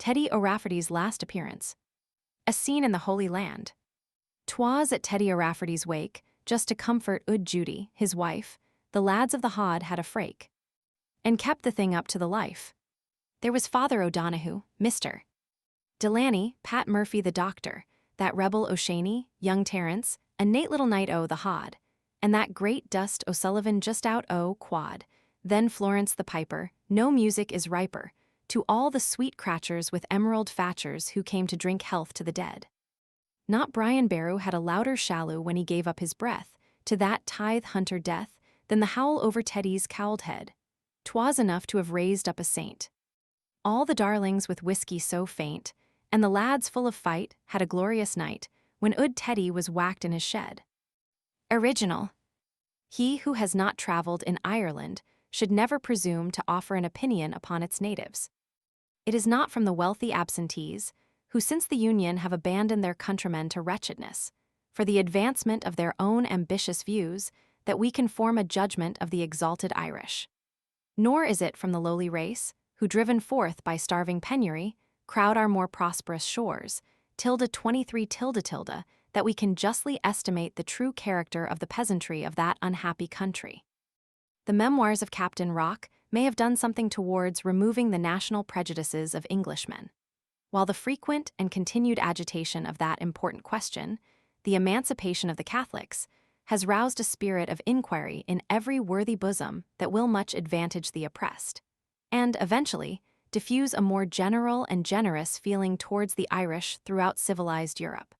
Teddy O'Rafferty's last appearance. A scene in the Holy Land. 'Twas at Teddy O'Rafferty's wake, just to comfort Oud Judy, his wife, the lads of the Hod had a frake, and kept the thing up to the life. There was Father O'Donoghue, Mr. Delaney, Pat Murphy the doctor, that rebel O'Shaney, young Terence, a nate little knight o' the Hod, and that great dust O'Sullivan just out o' quad, then Florence the piper, no music is riper, to all the sweet cratchers with emerald fatchers who came to drink health to the dead. Not Brian Barrow had a louder shallow when he gave up his breath to that tithe hunter death than the howl over Teddy's cowled head. 'Twas enough to have raised up a saint. All the darlings with whiskey so faint, and the lads full of fight, had a glorious night when Oud Teddy was whacked in his shed. Original. He who has not travelled in Ireland should never presume to offer an opinion upon its natives. It is not from the wealthy absentees, who since the Union have abandoned their countrymen to wretchedness, for the advancement of their own ambitious views, that we can form a judgment of the exalted Irish. Nor is it from the lowly race, who driven forth by starving penury, crowd our more prosperous shores, ~23 that we can justly estimate the true character of the peasantry of that unhappy country. The memoirs of Captain Rock may have done something towards removing the national prejudices of Englishmen, while the frequent and continued agitation of that important question, the emancipation of the Catholics, has roused a spirit of inquiry in every worthy bosom that will much advantage the oppressed, and, eventually, diffuse a more general and generous feeling towards the Irish throughout civilized Europe.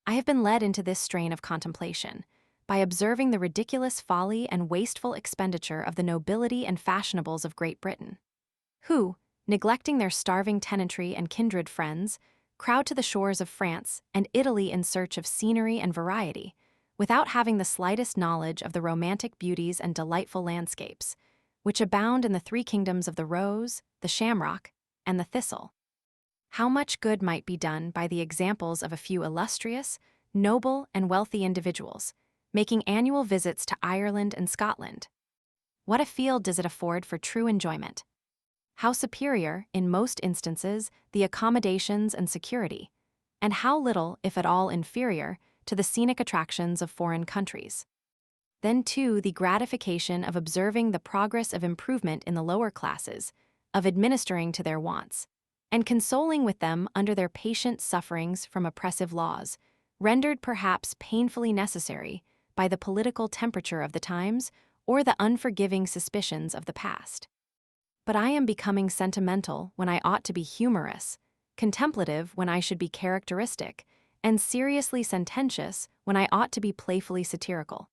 I have been led into this strain of contemplation by observing the ridiculous folly and wasteful expenditure of the nobility and fashionables of Great Britain, who, neglecting their starving tenantry and kindred friends, crowd to the shores of France and Italy in search of scenery and variety, without having the slightest knowledge of the romantic beauties and delightful landscapes, which abound in the three kingdoms of the rose, the shamrock, and the thistle. How much good might be done by the examples of a few illustrious, noble, and wealthy individuals, making annual visits to Ireland and Scotland. What a field does it afford for true enjoyment! How superior, in most instances, the accommodations and security, and how little, if at all inferior, to the scenic attractions of foreign countries. Then, too, the gratification of observing the progress of improvement in the lower classes, of administering to their wants, and consoling with them under their patient sufferings from oppressive laws, rendered perhaps painfully necessary by the political temperature of the times or the unforgiving suspicions of the past. But I am becoming sentimental when I ought to be humorous, contemplative when I should be characteristic, and seriously sententious when I ought to be playfully satirical.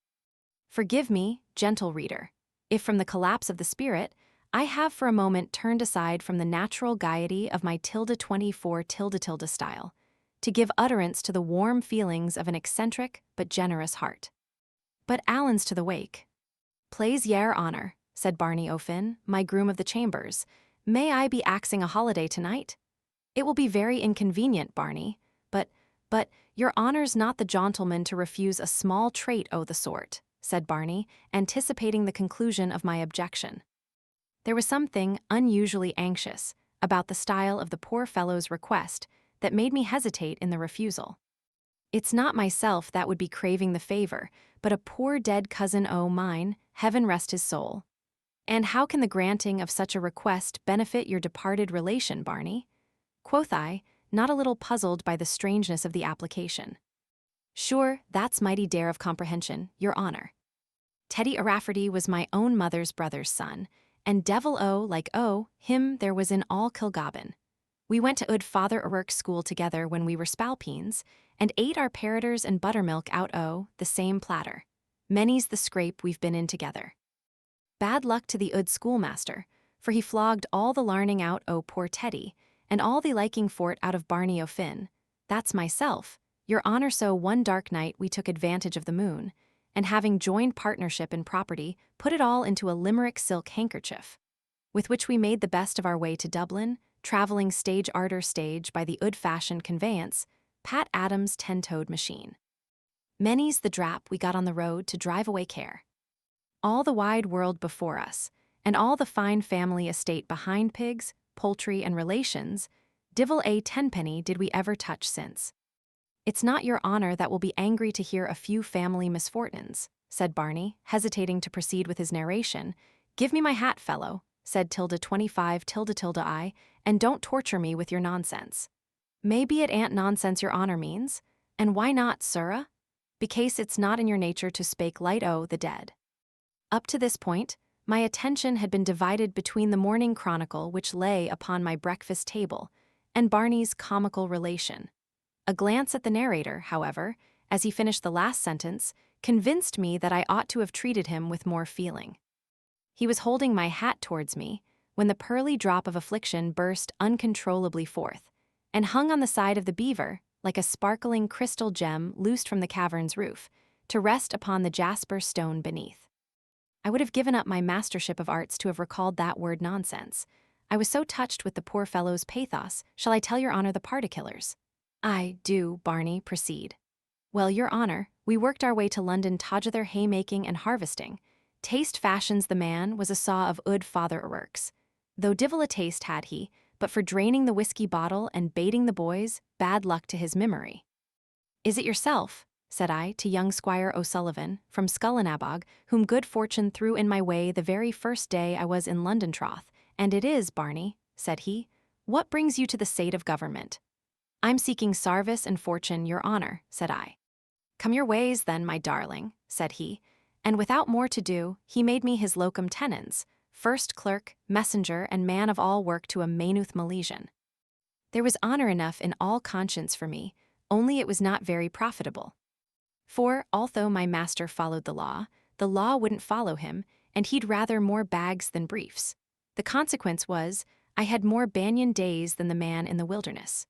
Forgive me, gentle reader, if from the collapse of the spirit, I have for a moment turned aside from the natural gaiety of my ~24 style, to give utterance to the warm feelings of an eccentric but generous heart. But Allen's to the wake. "Plaise yer honour," said Barney O'Fin, my groom of the chambers, "may I be axing a holiday tonight? It will be very inconvenient, Barney, but your honour's not the gentleman to refuse a small trait o' the sort," said Barney, anticipating the conclusion of my objection. There was something unusually anxious about the style of the poor fellow's request that made me hesitate in the refusal. It's not myself that would be craving the favor, but a poor dead cousin o' mine, heaven rest his soul. And how can the granting of such a request benefit your departed relation, Barney? Quoth I, not a little puzzled by the strangeness of the application. Sure, that's mighty dare of comprehension, your honour. Teddy O'Rafferty was my own mother's brother's son, and devil like him there was in all Kilgobbin. We went to Oud Father O'Rourke's school together when we were spalpeens, and ate our parroters and buttermilk out the same platter. Many's the scrape we've been in together. Bad luck to the Oud schoolmaster, for he flogged all the larning out poor Teddy, and all the liking for't out of Barney O'Fin. That's myself, your honour. So one dark night we took advantage of the moon, and having joined partnership in property, put it all into a Limerick silk handkerchief, with which we made the best of our way to Dublin, travelling stage arter stage by the old-fashioned conveyance, Pat Adams' 10-toed machine. Many's the drap we got on the road to drive away care. All the wide world before us, and all the fine family estate behind pigs, poultry, and relations, Divil a tenpenny did we ever touch since. It's not your honor that will be angry to hear a few family misfortunes, said Barney, hesitating to proceed with his narration. Give me my hat, fellow, said tilde 25 tilde tilde I, and don't torture me with your nonsense. Maybe it ain't nonsense your honor means, and why not, sirrah? Becase it's not in your nature to spake light o' the dead. Up to this point, my attention had been divided between the Morning Chronicle which lay upon my breakfast table and Barney's comical relation. A glance at the narrator, however, as he finished the last sentence, convinced me that I ought to have treated him with more feeling. He was holding my hat towards me when the pearly drop of affliction burst uncontrollably forth, and hung on the side of the beaver like a sparkling crystal gem loosed from the cavern's roof, to rest upon the jasper stone beneath. I would have given up my mastership of arts to have recalled that word nonsense. I was so touched with the poor fellow's pathos. Shall I tell your honor the particulars? I do, Barney, proceed. Well, your honor, we worked our way to London together haymaking and harvesting. Taste fashions the man was a saw of ood father works. Though divil a taste had he, but for draining the whiskey bottle and baiting the boys, bad luck to his memory. Is it yourself, said I to young Squire O'Sullivan, from Scullinabbog, whom good fortune threw in my way the very first day I was in London troth? And it is, Barney, said he. What brings you to the state of government? I'm seeking sarvice and fortune, your honor, said I. Come your ways, then, my darling, said he, and without more to do, he made me his locum tenens, first clerk, messenger, and man of all work to a Maynooth Milesian. There was honor enough in all conscience for me, only it was not very profitable. For, although my master followed the law wouldn't follow him, and he'd rather more bags than briefs. The consequence was, I had more banyan days than the man in the wilderness.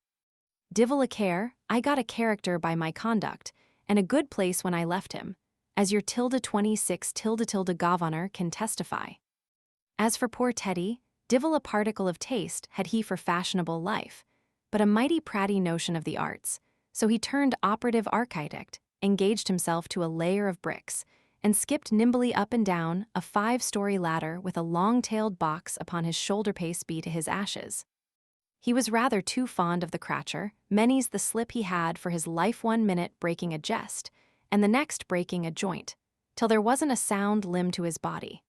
Divil a care, I got a character by my conduct, and a good place when I left him, as your tilde 26 tilde tilde governor can testify. As for poor Teddy, divil a particle of taste had he for fashionable life, but a mighty pratty notion of the arts, so he turned operative architect, engaged himself to a layer of bricks, and skipped nimbly up and down a 5-story ladder with a long-tailed box upon his shoulder-pace be to his ashes. He was rather too fond of the cratcher, many's the slip he had for his life 1 minute breaking a jest, and the next breaking a joint, till there wasn't a sound limb to his body.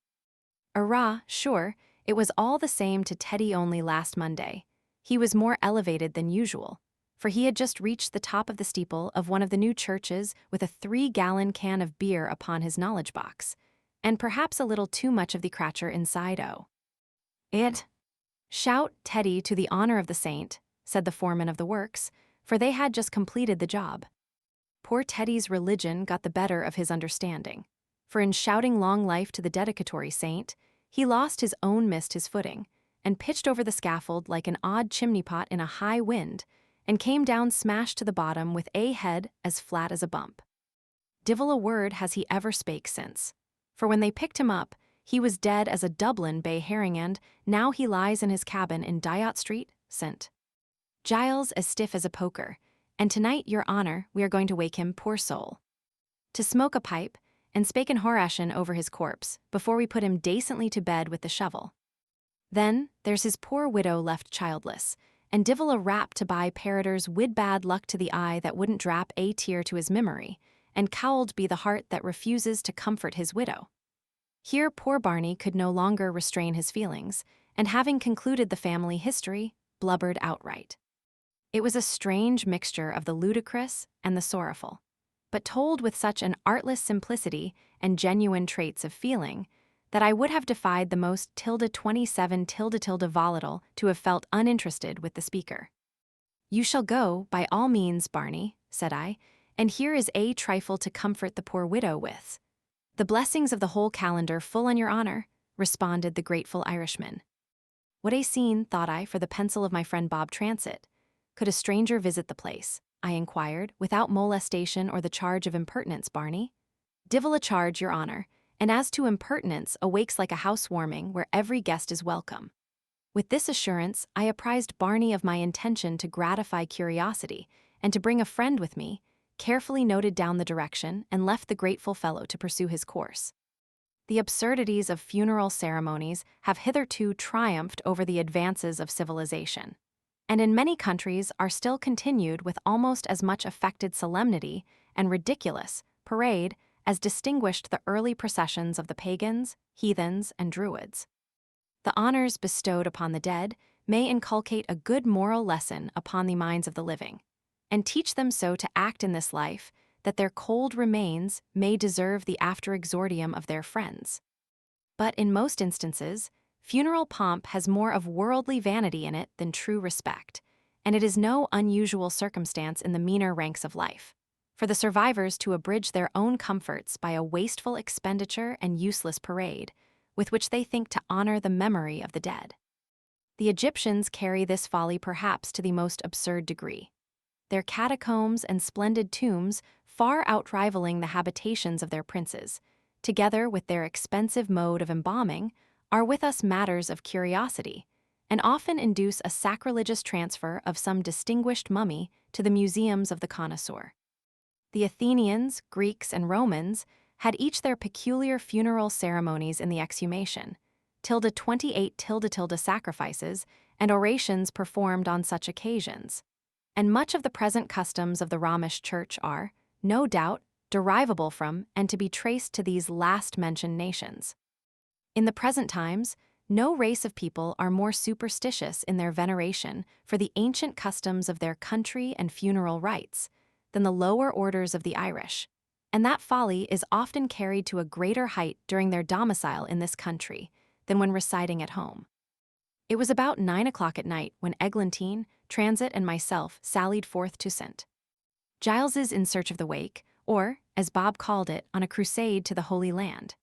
Arrah, sure, it was all the same to Teddy only last Monday. He was more elevated than usual, for he had just reached the top of the steeple of one of the new churches with a 3-gallon can of beer upon his knowledge box, and perhaps a little too much of the cratcher inside it. Shout, Teddy, to the honor of the saint, said the foreman of the works, for they had just completed the job. Poor Teddy's religion got the better of his understanding, for in shouting long life to the dedicatory saint, he lost his own missed his footing, and pitched over the scaffold like an odd chimney pot in a high wind, and came down smashed to the bottom with a head as flat as a bump. Divil a word has he ever spake since, for when they picked him up, he was dead as a Dublin bay herring, and now he lies in his cabin in Dyot Street, St. Giles, as stiff as a poker, and tonight, your honor, we are going to wake him, poor soul, to smoke a pipe, and spake in Horashan over his corpse, before we put him decently to bed with the shovel. Then, there's his poor widow left childless, and divil a rap to buy Parator's wid bad luck to the eye that wouldn't drap a tear to his memory, and cowled be the heart that refuses to comfort his widow. Here poor Barney could no longer restrain his feelings, and having concluded the family history, blubbered outright. It was a strange mixture of the ludicrous and the sorrowful, but told with such an artless simplicity and genuine traits of feeling that I would have defied the most tilde 27 tilde tilde volatile to have felt uninterested with the speaker. You shall go, by all means, Barney, said I, and here is a trifle to comfort the poor widow with. The blessings of the whole calendar full on your honor, responded the grateful Irishman. What a scene, thought I, for the pencil of my friend Bob Transit. Could a stranger visit the place, I inquired, without molestation or the charge of impertinence, Barney? Divil a charge, your honor, and as to impertinence, awakes like a housewarming where every guest is welcome. With this assurance, I apprised Barney of my intention to gratify curiosity and to bring a friend with me, carefully noted down the direction, and left the grateful fellow to pursue his course. The absurdities of funeral ceremonies have hitherto triumphed over the advances of civilization, and in many countries are still continued with almost as much affected solemnity and ridiculous parade as distinguished the early processions of the pagans, heathens, and druids. The honors bestowed upon the dead may inculcate a good moral lesson upon the minds of the living, and teach them so to act in this life that their cold remains may deserve the after exordium of their friends. But in most instances, funeral pomp has more of worldly vanity in it than true respect, and it is no unusual circumstance in the meaner ranks of life for the survivors to abridge their own comforts by a wasteful expenditure and useless parade, with which they think to honor the memory of the dead. The Egyptians carry this folly perhaps to the most absurd degree. Their catacombs and splendid tombs far outrivaling the habitations of their princes, together with their expensive mode of embalming, are with us matters of curiosity, and often induce a sacrilegious transfer of some distinguished mummy to the museums of the connoisseur. The Athenians, Greeks, and Romans had each their peculiar funeral ceremonies in the exhumation, 28 sacrifices and orations performed on such occasions, and much of the present customs of the Romish Church are, no doubt, derivable from and to be traced to these last-mentioned nations. In the present times, no race of people are more superstitious in their veneration for the ancient customs of their country and funeral rites than the lower orders of the Irish, and that folly is often carried to a greater height during their domicile in this country than when residing at home. It was about 9 o'clock at night when Eglantine, Transit, and myself sallied forth to St. Giles's in search of the wake, or, as Bob called it, on a crusade to the Holy Land.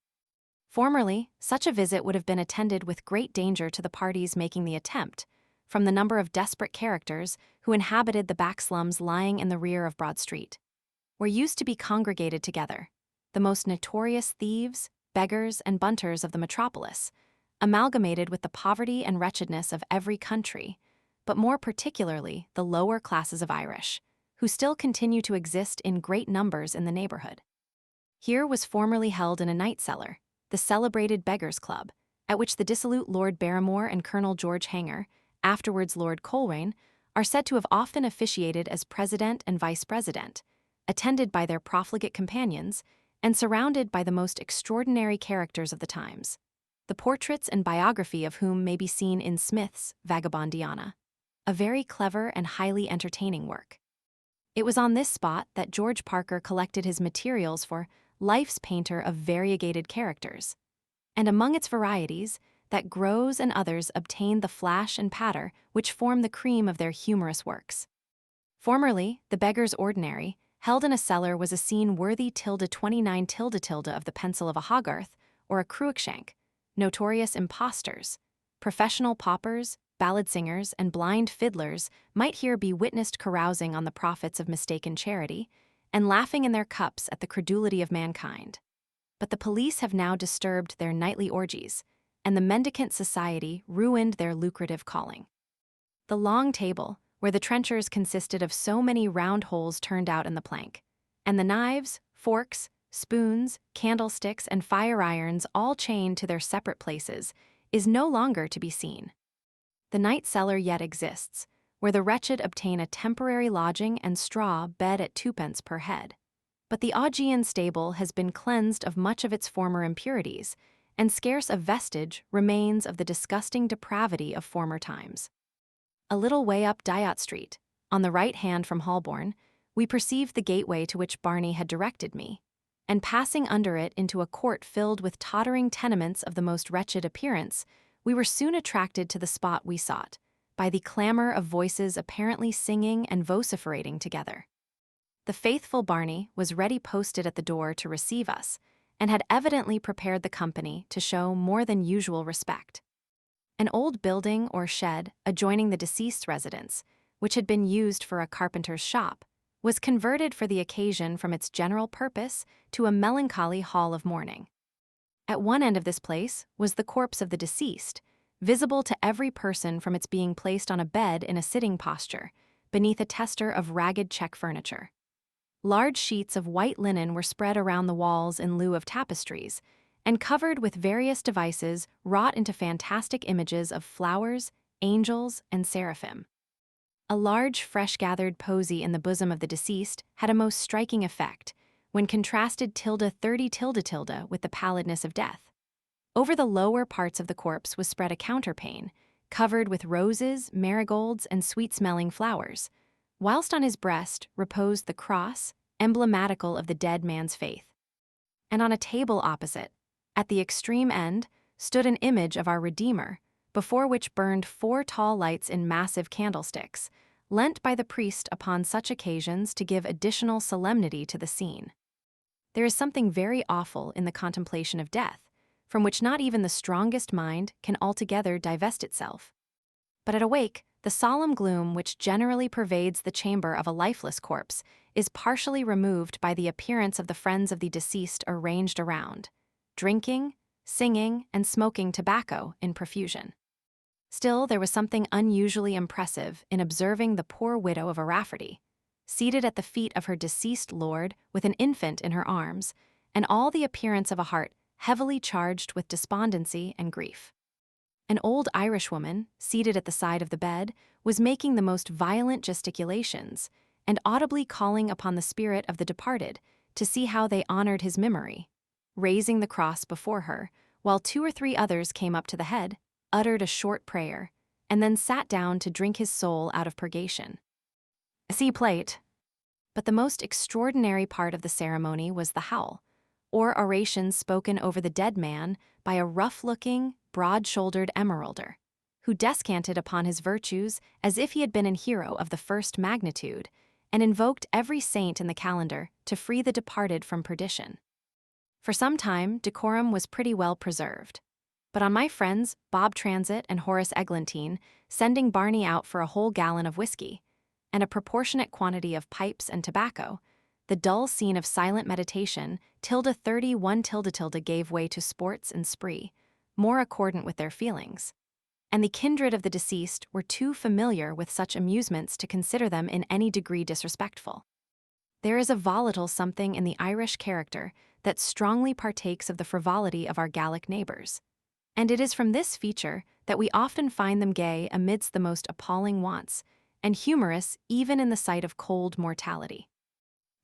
Formerly, such a visit would have been attended with great danger to the parties making the attempt, from the number of desperate characters who inhabited the back slums lying in the rear of Broad Street, where used to be congregated together the most notorious thieves, beggars, and bunters of the metropolis, amalgamated with the poverty and wretchedness of every country, but more particularly the lower classes of Irish, who still continue to exist in great numbers in the neighborhood. Here was formerly held in a night cellar the celebrated Beggars' Club, at which the dissolute Lord Barrymore and Colonel George Hanger, afterwards Lord Coleraine, are said to have often officiated as president and vice-president, attended by their profligate companions, and surrounded by the most extraordinary characters of the times, the portraits and biography of whom may be seen in Smith's Vagabondiana, a very clever and highly entertaining work. It was on this spot that George Parker collected his materials for Life's Painter of Variegated Characters, and among its varieties, that Groves and others obtained the flash and patter which form the cream of their humorous works. Formerly, the Beggar's Ordinary, held in a cellar, was a scene worthy 29 of the pencil of a Hogarth or a Cruikshank, notorious impostors, professional paupers, ballad singers, and blind fiddlers might here be witnessed carousing on the profits of mistaken charity, and laughing in their cups at the credulity of mankind. But the police have now disturbed their nightly orgies, and the mendicant society ruined their lucrative calling. The long table, where the trenchers consisted of so many round holes turned out in the plank, and the knives, forks, spoons, candlesticks, and fire irons all chained to their separate places, is no longer to be seen. The night cellar yet exists, where the wretched obtain a temporary lodging and straw bed at 2d. per head. But the Augean stable has been cleansed of much of its former impurities, and scarce a vestige remains of the disgusting depravity of former times. A little way up Dyot Street, on the right hand from Holborn, we perceived the gateway to which Barney had directed me, and passing under it into a court filled with tottering tenements of the most wretched appearance, we were soon attracted to the spot we sought, by the clamor of voices apparently singing and vociferating together. The faithful Barney was ready posted at the door to receive us, and had evidently prepared the company to show more than usual respect. An old building or shed adjoining the deceased's residence, which had been used for a carpenter's shop, was converted for the occasion from its general purpose to a melancholy hall of mourning. At one end of this place was the corpse of the deceased, visible to every person from its being placed on a bed in a sitting posture, beneath a tester of ragged check furniture. Large sheets of white linen were spread around the walls in lieu of tapestries, and covered with various devices wrought into fantastic images of flowers, angels, and seraphim. A large, fresh-gathered posy in the bosom of the deceased had a most striking effect when contrasted tilde 30 tilde tilde with the pallidness of death. Over the lower parts of the corpse was spread a counterpane, covered with roses, marigolds, and sweet-smelling flowers, whilst on his breast reposed the cross, emblematical of the dead man's faith. And on a table opposite, at the extreme end, stood an image of our Redeemer, before which burned 4 tall lights in massive candlesticks, lent by the priest upon such occasions to give additional solemnity to the scene. There is something very awful in the contemplation of death, from which not even the strongest mind can altogether divest itself. But at a wake, the solemn gloom which generally pervades the chamber of a lifeless corpse is partially removed by the appearance of the friends of the deceased arranged around, drinking, singing, and smoking tobacco in profusion. Still, there was something unusually impressive in observing the poor widow of O'Rafferty, seated at the feet of her deceased lord with an infant in her arms, and all the appearance of a heart heavily charged with despondency and grief. An old Irishwoman, seated at the side of the bed, was making the most violent gesticulations and audibly calling upon the spirit of the departed to see how they honored his memory, raising the cross before her, while 2 or 3 others came up to the head, uttered a short prayer, and then sat down to drink his soul out of purgation. See plate. But the most extraordinary part of the ceremony was the howl, or oration spoken over the dead man by a rough-looking, broad-shouldered emeralder, who descanted upon his virtues as if he had been an hero of the first magnitude, and invoked every saint in the calendar to free the departed from perdition. For some time, decorum was pretty well preserved. But on my friends, Bob Transit and Horace Eglantine, sending Barney out for a whole gallon of whiskey, and a proportionate quantity of pipes and tobacco, the dull scene of silent meditation, tilde 31 tilde tilde gave way to sports and spree, more accordant with their feelings. And the kindred of the deceased were too familiar with such amusements to consider them in any degree disrespectful. There is a volatile something in the Irish character that strongly partakes of the frivolity of our Gallic neighbors, and it is from this feature that we often find them gay amidst the most appalling wants, and humorous even in the sight of cold mortality.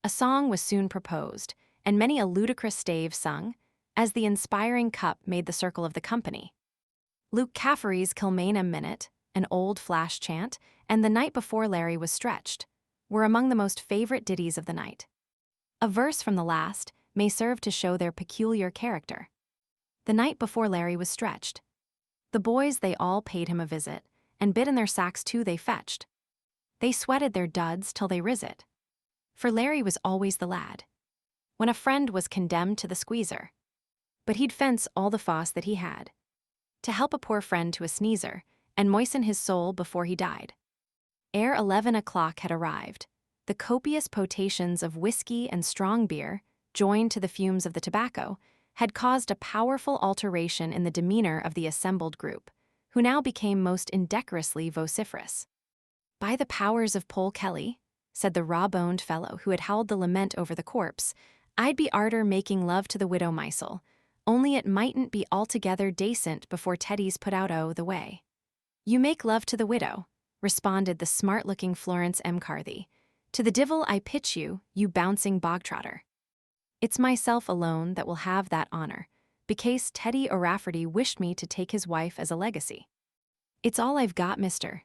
A song was soon proposed, and many a ludicrous stave sung, as the inspiring cup made the circle of the company. Luke Caffery's Kilmainham Minute, an old flash chant, and The Night Before Larry Was Stretched, were among the most favorite ditties of the night. A verse from the last may serve to show their peculiar character. The night before Larry was stretched, the boys they all paid him a visit, and bit in their sacks too they fetched. They sweated their duds till they riz it. For Larry was always the lad, when a friend was condemned to the squeezer. But he'd fence all the foss that he had, to help a poor friend to a sneezer, and moisten his soul before he died. Ere 11 o'clock had arrived, the copious potations of whiskey and strong beer, joined to the fumes of the tobacco, had caused a powerful alteration in the demeanor of the assembled group, who now became most indecorously vociferous. "By the powers of Poll Kelly," said the raw-boned fellow who had howled the lament over the corpse, "I'd be arter making love to the widow mysel, only it mightn't be altogether dacent before Teddy's put out o' the way." "You make love to the widow," responded the smart-looking Florence M. Carthy. "To the divil I pitch you, you bouncing bog-trotter. It's myself alone that will have that honor, becase Teddy O'Rafferty wished me to take his wife as a legacy. It's all I've got, mister.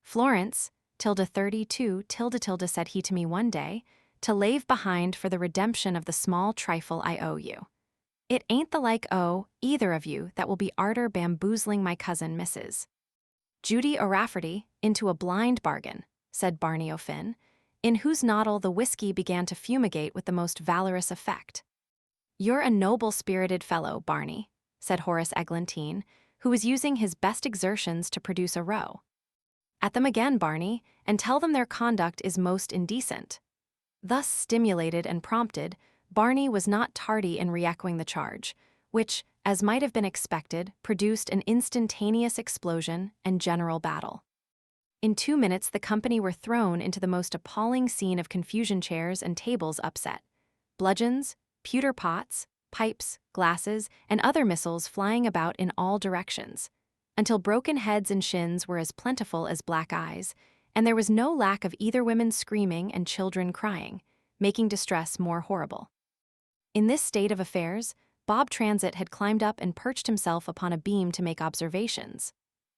Florence, tilde 32 tilde tilde said he to me one day, to lave behind for the redemption of the small trifle I owe you. It ain't the like o' either of you that will be arter bamboozling my cousin Mrs. Judy O'Rafferty into a blind bargain," said Barney O'Finn, in whose noddle the whiskey began to fumigate with the most valorous effect. "You're a noble-spirited fellow, Barney," said Horace Eglantine, who was using his best exertions to produce a row. "At them again, Barney, and tell them their conduct is most indecent." Thus stimulated and prompted, Barney was not tardy in re-echoing the charge, which, as might have been expected, produced an instantaneous explosion and general battle. In 2 minutes the company were thrown into the most appalling scene of confusion, chairs and tables upset, bludgeons, pewter pots, pipes, glasses, and other missiles flying about in all directions, until broken heads and shins were as plentiful as black eyes, and there was no lack of either women screaming and children crying, making distress more horrible. In this state of affairs, Bob Transit had climbed up and perched himself upon a beam to make observations,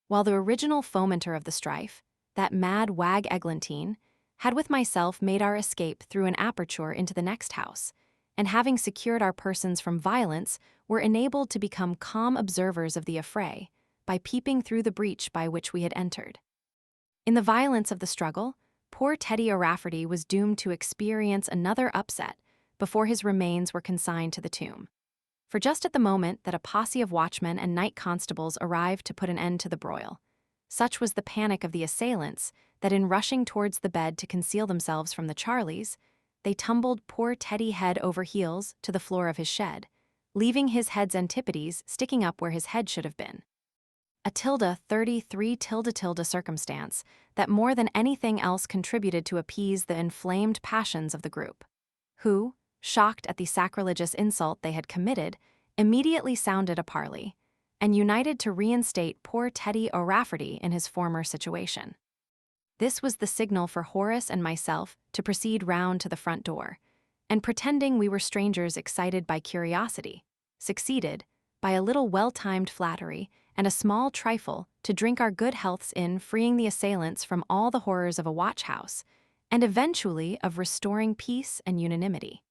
while the original fomenter of the strife, that mad wag Eglantine, had with myself made our escape through an aperture into the next house, and having secured our persons from violence, were enabled to become calm observers of the affray by peeping through the breach by which we had entered. In the violence of the struggle, poor Teddy O'Rafferty was doomed to experience another upset before his remains were consigned to the tomb. For just at the moment that a posse of watchmen and night constables arrived to put an end to the broil, such was the panic of the assailants that in rushing towards the bed to conceal themselves from the Charlies, they tumbled poor Teddy head over heels to the floor of his shed, leaving his head's antipodes sticking up where his head should have been. A 33 circumstance that more than anything else contributed to appease the inflamed passions of the group, who, shocked at the sacrilegious insult they had committed, immediately sounded a parley, and united to reinstate poor Teddy O'Rafferty in his former situation. This was the signal for Horace and myself to proceed round to the front door, and pretending we were strangers excited by curiosity, succeeded, by a little well-timed flattery and a small trifle, to drink our good healths in freeing the assailants from all the horrors of a watch-house, and eventually of restoring peace and unanimity.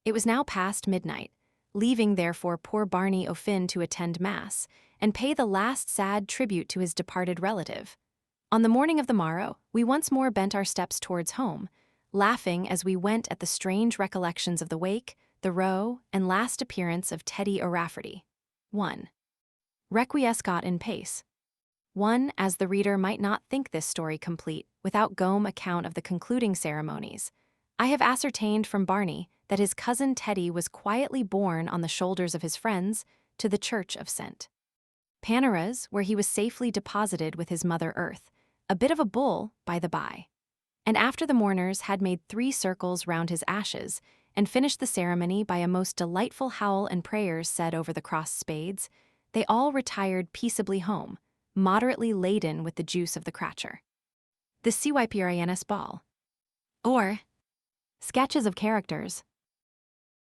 It was now past midnight, leaving therefore poor Barney O'Finn to attend Mass and pay the last sad tribute to his departed relative. On the morning of the morrow, we once more bent our steps towards home, laughing as we went at the strange recollections of the wake, the row, and last appearance of Teddy O'Rafferty. 1. Requiescat in pace. 1. As the reader might not think this story complete without Gome account of the concluding ceremonies, I have ascertained from Barney that his cousin Teddy was quietly borne on the shoulders of his friends to the church of St. Paneras, where he was safely deposited with his mother Earth, a bit of a bull, by the by. And after the mourners had made 3 circles round his ashes, and finished the ceremony by a most delightful howl and prayers said over the crossed spades, they all retired peaceably home, moderately laden with the juice of the cratcher. The CYPRINS Ball. Or, Sketches of Characters.